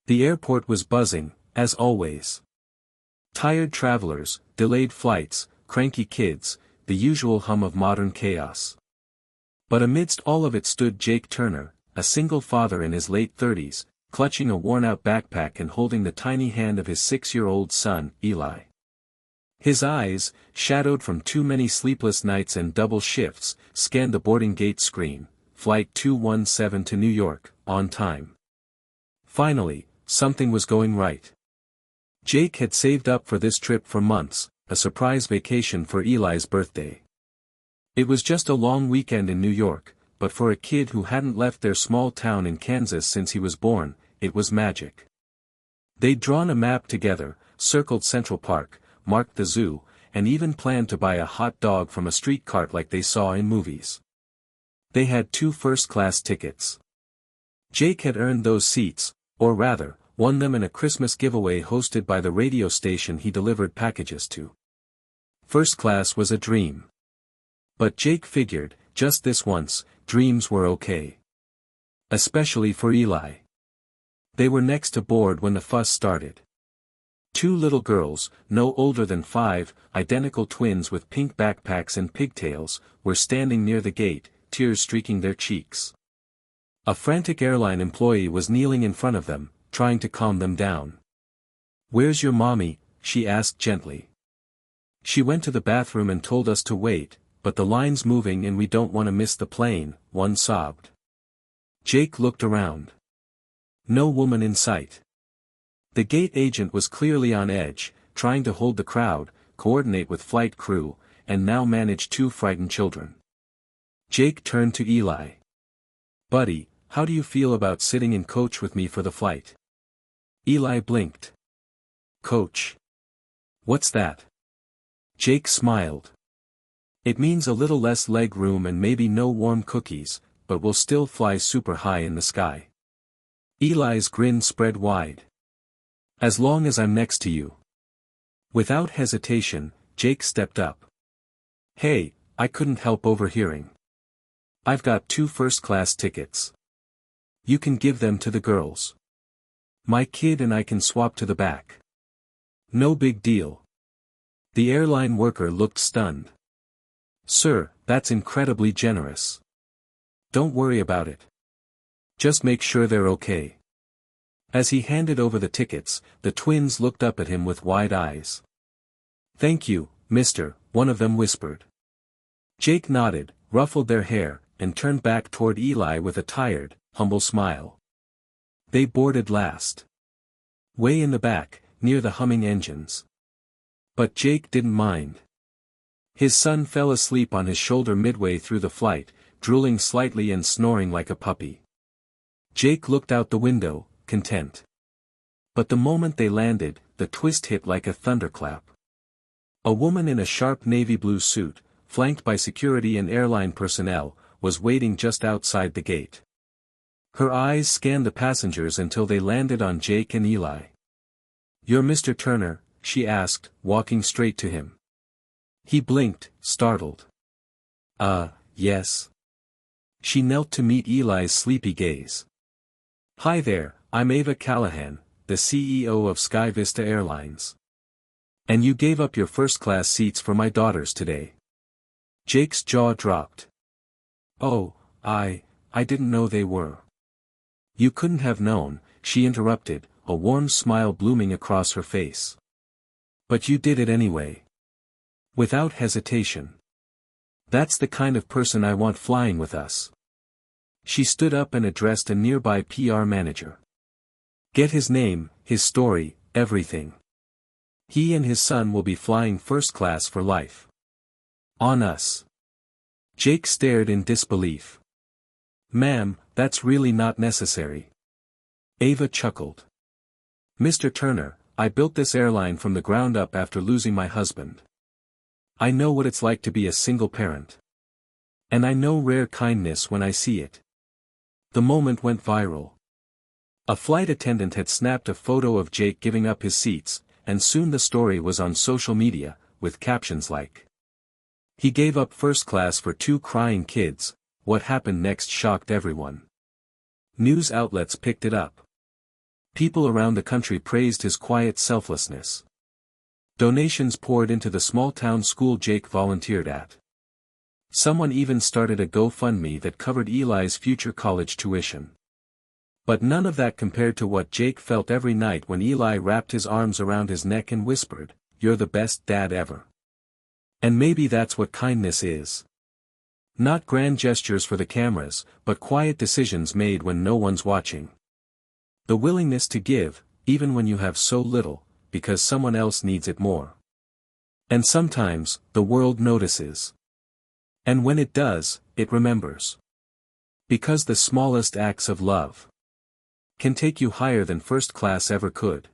The airport was buzzing, as always. Tired travelers, delayed flights, cranky kids, the usual hum of modern chaos. But amidst all of it stood Jake Turner, a single father in his late 30s, clutching a worn-out backpack and holding the tiny hand of his 6-year-old son, Eli. His eyes, shadowed from too many sleepless nights and double shifts, scanned the boarding gate screen, Flight 217 to New York, on time. Finally, something was going right. Jake had saved up for this trip for months, a surprise vacation for Eli's birthday. It was just a long weekend in New York, but for a kid who hadn't left their small town in Kansas since he was born, it was magic. They'd drawn a map together, circled Central Park, marked the zoo, and even planned to buy a hot dog from a street cart like they saw in movies. They had 2 first-class tickets. Jake had earned those seats, or rather, won them in a Christmas giveaway hosted by the radio station he delivered packages to. First class was a dream. But Jake figured, just this once, dreams were okay. Especially for Eli. They were next to board when the fuss started. 2 little girls, no older than 5, identical twins with pink backpacks and pigtails, were standing near the gate, tears streaking their cheeks. A frantic airline employee was kneeling in front of them, trying to calm them down. "Where's your mommy?" she asked gently. "She went to the bathroom and told us to wait, but the line's moving and we don't want to miss the plane," one sobbed. Jake looked around. No woman in sight. The gate agent was clearly on edge, trying to hold the crowd, coordinate with flight crew, and now manage 2 frightened children. Jake turned to Eli. "Buddy, how do you feel about sitting in coach with me for the flight?" Eli blinked. "Coach? What's that?" Jake smiled. "It means a little less leg room and maybe no warm cookies, but we'll still fly super high in the sky." Eli's grin spread wide. "As long as I'm next to you." Without hesitation, Jake stepped up. "Hey, I couldn't help overhearing. I've got 2 first-class tickets. You can give them to the girls. My kid and I can swap to the back." "No big deal." The airline worker looked stunned. "Sir, that's incredibly generous. Don't worry about it. Just make sure they're okay." As he handed over the tickets, the twins looked up at him with wide eyes. "Thank you, mister," one of them whispered. Jake nodded, ruffled their hair, and turned back toward Eli with a tired, humble smile. They boarded last. Way in the back, near the humming engines. But Jake didn't mind. His son fell asleep on his shoulder midway through the flight, drooling slightly and snoring like a puppy. Jake looked out the window, content. But the moment they landed, the twist hit like a thunderclap. A woman in a sharp navy blue suit, flanked by security and airline personnel, was waiting just outside the gate. Her eyes scanned the passengers until they landed on Jake and Eli. "You're Mr. Turner?" she asked, walking straight to him. He blinked, startled. Yes." She knelt to meet Eli's sleepy gaze. "Hi there, I'm Ava Callahan, the CEO of Sky Vista Airlines. And you gave up your first-class seats for my daughters today." Jake's jaw dropped. "Oh, I didn't know they were." "You couldn't have known," she interrupted, a warm smile blooming across her face. "But you did it anyway. Without hesitation. That's the kind of person I want flying with us." She stood up and addressed a nearby PR manager. "Get his name, his story, everything. He and his son will be flying first class for life. On us." Jake stared in disbelief. "Ma'am, that's really not necessary." Ava chuckled. "Mr. Turner, I built this airline from the ground up after losing my husband. I know what it's like to be a single parent. And I know rare kindness when I see it." The moment went viral. A flight attendant had snapped a photo of Jake giving up his seats, and soon the story was on social media, with captions like, "He gave up first class for 2 crying kids, what happened next shocked everyone." News outlets picked it up. People around the country praised his quiet selflessness. Donations poured into the small-town school Jake volunteered at. Someone even started a GoFundMe that covered Eli's future college tuition. But none of that compared to what Jake felt every night when Eli wrapped his arms around his neck and whispered, "You're the best dad ever." And maybe that's what kindness is. Not grand gestures for the cameras, but quiet decisions made when no one's watching. The willingness to give, even when you have so little, because someone else needs it more. And sometimes, the world notices. And when it does, it remembers. Because the smallest acts of love can take you higher than first class ever could.